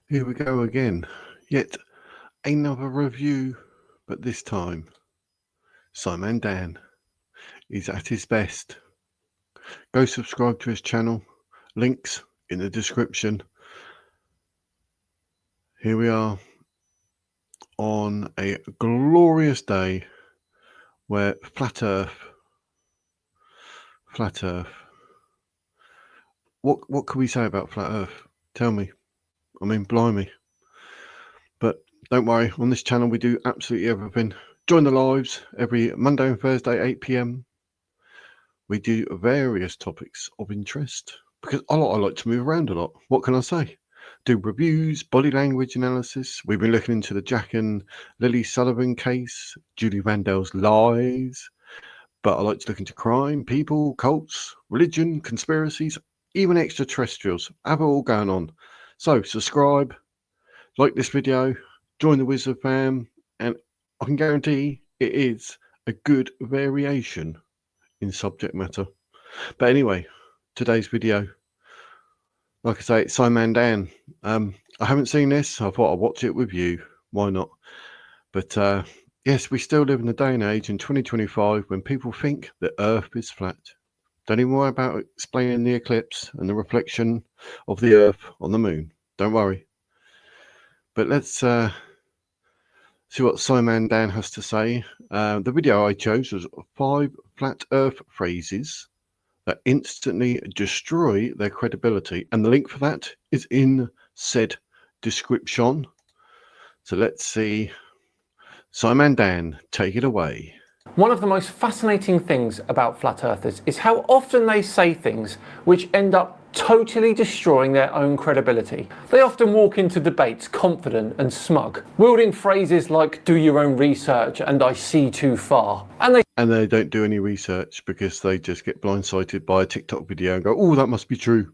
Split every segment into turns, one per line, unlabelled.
Here we go again. Yet another review, but this time SciManDan is at his best. Go subscribe to his channel. Links in the description. Here we are on a glorious day where flat Earth. What can we say about flat Earth? Tell me. I mean, blimey. But don't worry, on this channel we do absolutely everything. Join the lives every Monday and Thursday, 8 p.m. We do various topics of interest because I like to move around a lot. What can I say? Do reviews, body language analysis. We've been looking into the Jack and Lily Sullivan case, Julie Vandel's lies. But I like to look into crime, people, cults, religion, conspiracies, even extraterrestrials. Have it all going on. So subscribe, like this video, join the Wizard fam, and I can guarantee it is a good variation in subject matter. But anyway, today's video, like I say, it's SciManDan. I haven't seen this. I thought I'd watch it with you. Why not? But yes, we still live in a day and age in 2025 when people think that Earth is flat. Don't even worry about explaining the eclipse and the reflection of the Earth on the moon. Don't worry. But let's see what SciManDan has to say. The video I chose was 5 flat Earth phrases that instantly destroy their credibility, and the link for that is in said description. So let's see. SciManDan, take it away.
One of the most fascinating things about flat earthers is how often they say things which end up totally destroying their own credibility. They often walk into debates confident and smug, wielding phrases like "do your own research" and "I see too far." And they
don't do any research because they just get blindsided by a TikTok video and go, "Oh, that must be true."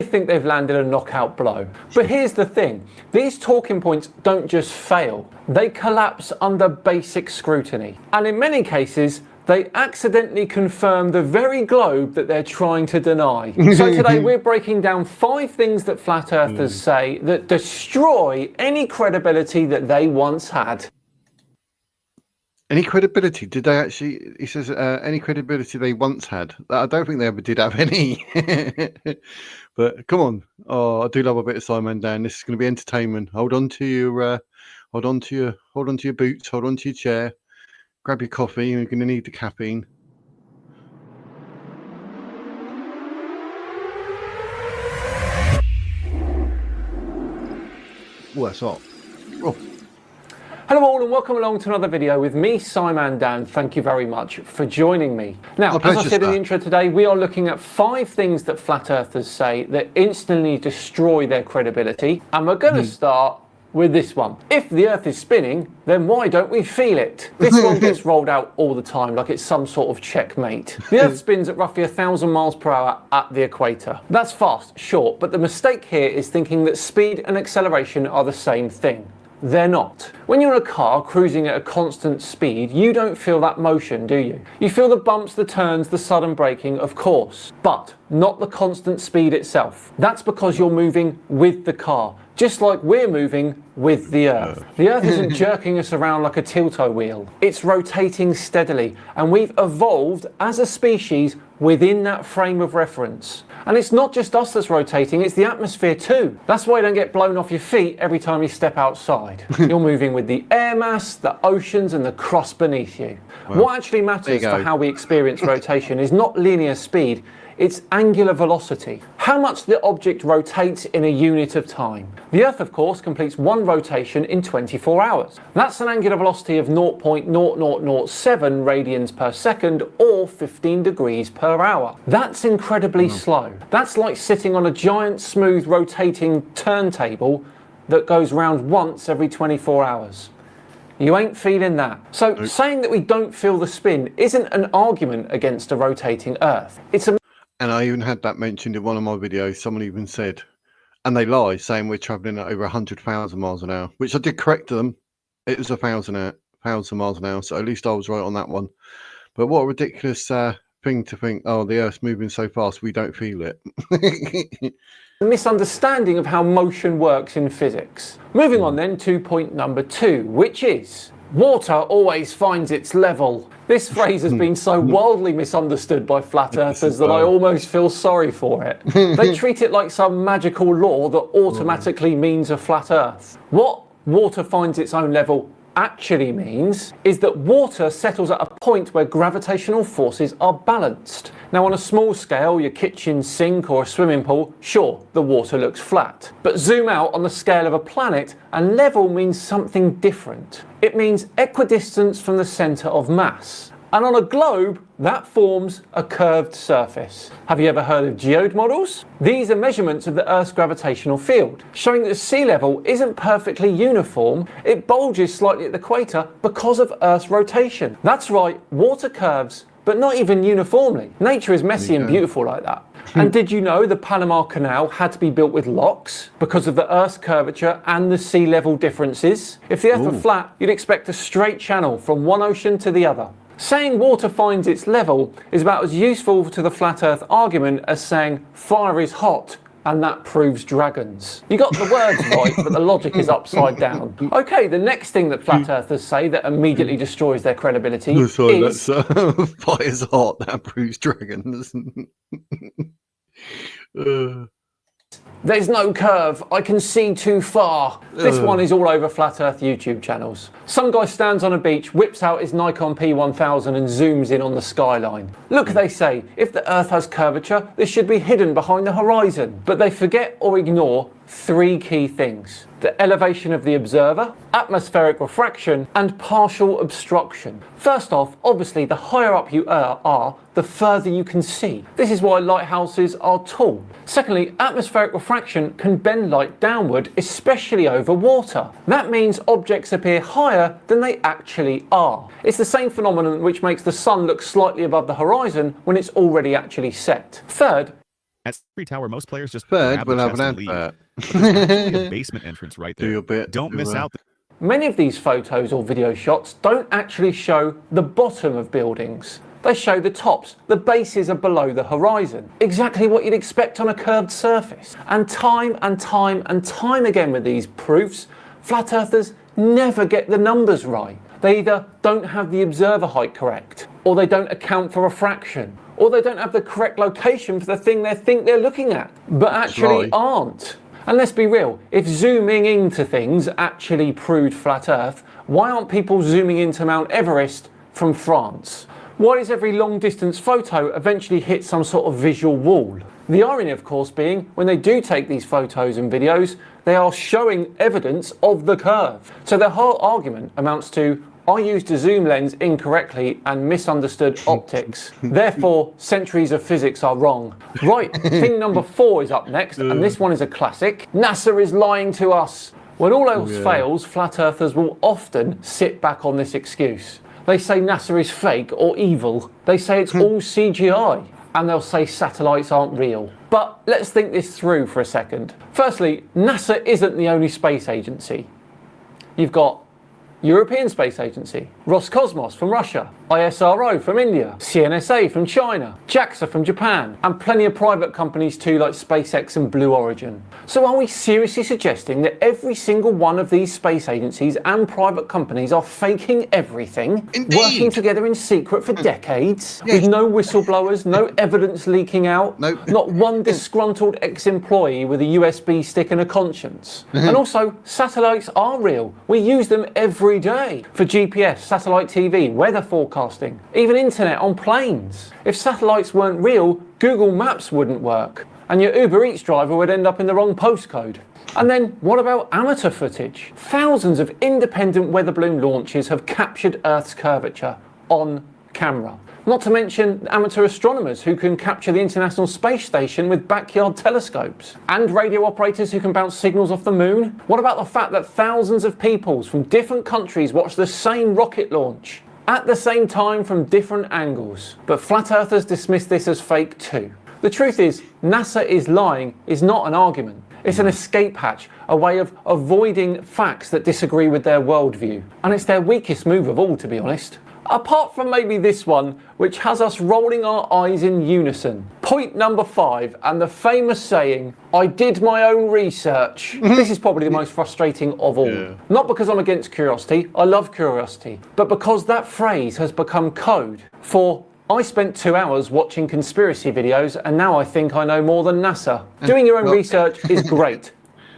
think they've landed a knockout blow. But here's the thing, these talking points don't just fail, they collapse under basic scrutiny. And in many cases, they accidentally confirm the very globe that they're trying to deny. So today we're breaking down 5 things that flat earthers say that destroy any credibility that they once had.
Any credibility? Did they actually, he says, any credibility they once had? I don't think they ever did have any. But come on. Oh, I do love a bit of SciManDan. This is going to be entertainment. Hold on to your boots, hold on to your chair, grab your coffee, you're going to need the caffeine. Oh, that's hot. Oh.
Hello all and welcome along to another video with me, SciManDan. Thank you very much for joining me. Now, as I said in the intro today, we are looking at 5 things that flat earthers say that instantly destroy their credibility. And we're going to start with this one. If the earth is spinning, then why don't we feel it? This one gets rolled out all the time like it's some sort of checkmate. The earth spins at roughly 1,000 miles per hour at the equator. That's fast, sure, but the mistake here is thinking that speed and acceleration are the same thing. They're not. When you're in a car cruising at a constant speed, you don't feel that motion, do you? You feel the bumps, the turns, the sudden braking, of course, but not the constant speed itself. That's because you're moving with the car, just like we're moving with the Earth. The Earth isn't jerking us around like a tilt-o wheel. It's rotating steadily, and we've evolved as a species within that frame of reference. And it's not just us that's rotating, it's the atmosphere too. That's why you don't get blown off your feet every time you step outside. You're moving with the air mass, the oceans, and the crust beneath you. Well, what actually matters for how we experience rotation is not linear speed, it's angular velocity. How much the object rotates in a unit of time. The Earth, of course, completes one rotation in 24 hours. That's an angular velocity of 0.0007 radians per second or 15 degrees per hour. That's incredibly slow. That's like sitting on a giant, smooth, rotating turntable that goes round once every 24 hours. You ain't feeling that. So saying that we don't feel the spin isn't an argument against a rotating Earth. It's a
And I even had that mentioned in one of my videos. Someone even said, and they lie, saying we're traveling at over 100,000 miles an hour, which I did correct them. It was 1,000 miles an hour. So at least I was right on that one. But what a ridiculous thing to think, oh, the Earth's moving so fast, we don't feel it.
a misunderstanding of how motion works in physics. Moving on then to point number 2, which is water always finds its level. This phrase has been so wildly misunderstood by flat earthers that I almost feel sorry for it. They treat it like some magical law that automatically means a flat earth. What water finds its own level actually means is that water settles at a point where gravitational forces are balanced. Now, on a small scale, your kitchen sink or a swimming pool, sure, the water looks flat. But zoom out on the scale of a planet, and level means something different. It means equidistance from the centre of mass. And on a globe, that forms a curved surface. Have you ever heard of geode models? These are measurements of the Earth's gravitational field, showing that sea level isn't perfectly uniform. It bulges slightly at the equator because of Earth's rotation. That's right, water curves, but not even uniformly. Nature is messy and beautiful like that. And did you know the Panama Canal had to be built with locks because of the Earth's curvature and the sea level differences? If the Earth were flat, you'd expect a straight channel from one ocean to the other. Saying water finds its level is about as useful to the flat earth argument as saying fire is hot and that proves dragons. You got the words right, but the logic is upside down. Okay, the next thing that flat earthers say that immediately destroys their credibility is...
fire is hot, that proves dragons.
There's no curve, I can see too far. This one is all over flat earth YouTube channels. Some guy stands on a beach, whips out his Nikon P1000 and zooms in on the skyline. Look, they say, if the earth has curvature, this should be hidden behind the horizon. But they forget or ignore 3 key things: the elevation of the observer, atmospheric refraction, and partial obstruction. First off, obviously the higher up you are, the further you can see. This is why lighthouses are tall. Secondly, atmospheric refraction can bend light downward, especially over water. That means objects appear higher than they actually are. It's the same phenomenon which makes the sun look slightly above the horizon when it's already actually set. Third,
at Tree Tower, most players just
we'll have an
advert. There's actually a basement entrance right there.
Do your bit.
Don't miss out.
Many of these photos or video shots don't actually show the bottom of buildings. They show the tops. The bases are below the horizon. Exactly what you'd expect on a curved surface. And time and time and time again with these proofs, flat earthers never get the numbers right. They either don't have the observer height correct, or they don't account for refraction, or they don't have the correct location for the thing they think they're looking at, but actually aren't. And let's be real, if zooming into things actually proved flat Earth, why aren't people zooming into Mount Everest from France? Why does every long distance photo eventually hit some sort of visual wall? The irony, of course, being when they do take these photos and videos, they are showing evidence of the curve. So their whole argument amounts to, I used a zoom lens incorrectly and misunderstood optics. Therefore, centuries of physics are wrong. Right, thing number 4 is up next, and this one is a classic. NASA is lying to us. When all else fails, flat earthers will often sit back on this excuse. They say NASA is fake or evil. They say it's all CGI. And they'll say satellites aren't real. But let's think this through for a second. Firstly, NASA isn't the only space agency. You've got European Space Agency, Roscosmos from Russia, ISRO from India, CNSA from China, JAXA from Japan, and plenty of private companies too like SpaceX and Blue Origin. So are we seriously suggesting that every single one of these space agencies and private companies are faking everything, working together in secret for decades, with no whistleblowers, no evidence leaking out, not one disgruntled ex-employee with a USB stick and a conscience? And also, satellites are real. We use them every day for GPS, satellite TV, weather forecasting, even internet on planes. If satellites weren't real, Google Maps wouldn't work, and your Uber Eats driver would end up in the wrong postcode. And then what about amateur footage? Thousands of independent weather balloon launches have captured Earth's curvature on camera. Not to mention amateur astronomers who can capture the International Space Station with backyard telescopes. And radio operators who can bounce signals off the moon. What about the fact that thousands of people from different countries watch the same rocket launch at the same time from different angles? But flat earthers dismiss this as fake too. The truth is, NASA is lying is not an argument. It's an escape hatch, a way of avoiding facts that disagree with their worldview. And it's their weakest move of all, to be honest. Apart from maybe this one, which has us rolling our eyes in unison. Point number 5, and the famous saying, I did my own research. This is probably the most frustrating of all.
Yeah.
Not because I'm against curiosity, I love curiosity, but because that phrase has become code for I spent 2 hours watching conspiracy videos and now I think I know more than NASA. Doing your own research is great.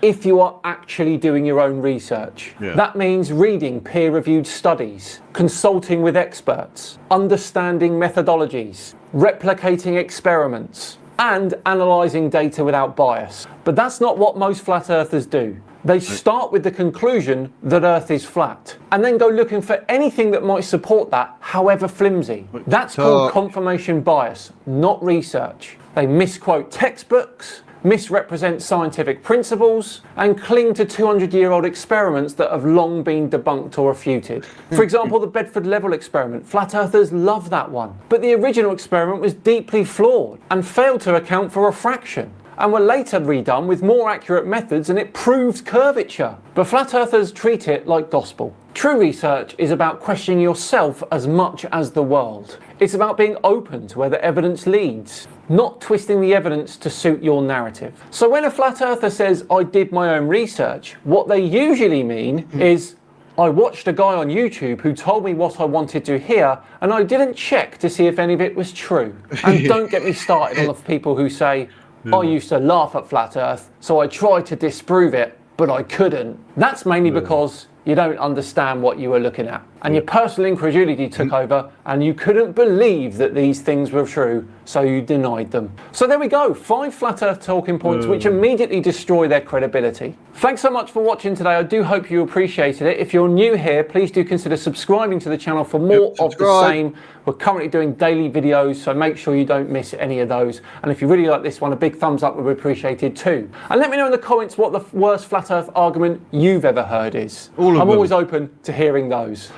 If you are actually doing your own research.
Yeah.
That means reading peer-reviewed studies, consulting with experts, understanding methodologies, replicating experiments, and analysing data without bias. But that's not what most flat earthers do. They start with the conclusion that Earth is flat, and then go looking for anything that might support that, however flimsy. That's called confirmation bias, not research. They misquote textbooks, misrepresent scientific principles, and cling to 200-year-old experiments that have long been debunked or refuted. For example, the Bedford Level experiment. Flat earthers love that one. But the original experiment was deeply flawed and failed to account for refraction, and were later redone with more accurate methods, and it proved curvature. But flat earthers treat it like gospel. True research is about questioning yourself as much as the world. It's about being open to where the evidence leads, not twisting the evidence to suit your narrative. So when a flat earther says, I did my own research, what they usually mean is, I watched a guy on YouTube who told me what I wanted to hear, and I didn't check to see if any of it was true. And don't get me started on the people who say, I used to laugh at flat earth, so I tried to disprove it, but I couldn't. That's mainly because you don't understand what you were looking at, and your personal incredulity took over, and you couldn't believe that these things were true, so you denied them. So there we go, 5 flat earth talking points which immediately destroy their credibility. Thanks so much for watching today. I do hope you appreciated it. If you're new here, please do consider subscribing to the channel for more of the same. We're currently doing daily videos, so make sure you don't miss any of those. And if you really like this one, a big thumbs up would be appreciated too. And let me know in the comments what the worst flat earth argument you've ever heard is. I'm always open to hearing those.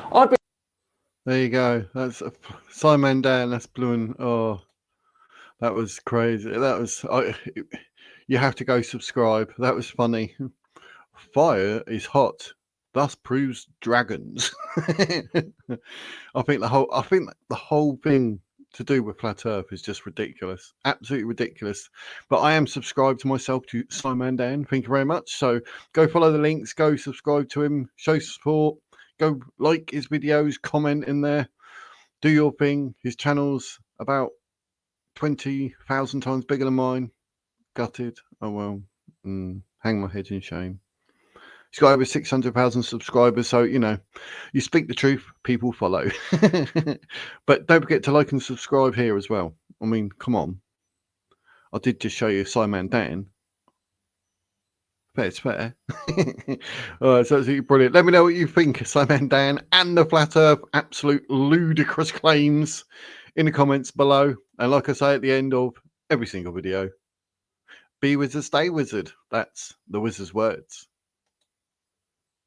There you go. That's SciManDan. That's blue and that was crazy. That was you have to go subscribe. That was funny. Fire is hot, thus proves dragons. I think the whole thing to do with flat earth is just ridiculous, absolutely ridiculous. But I am subscribed to myself to SciManDan. Thank you very much. So go follow the links, go subscribe to him, show support, go like his videos, comment in there, do your thing. His channel's about 20,000 times bigger than mine. Gutted. Oh well. Hang my head in shame. He's got over 600,000 subscribers, so you know, you speak the truth, people follow. But don't forget to like and subscribe here as well. I mean, come on. I did just show you SciManDan. Fair's fair. All right, so absolutely brilliant. Let me know what you think of SciManDan and the flat earth absolute ludicrous claims in the comments below. And like I say at the end of every single video, be wizard, stay wizard. That's the wizard's words.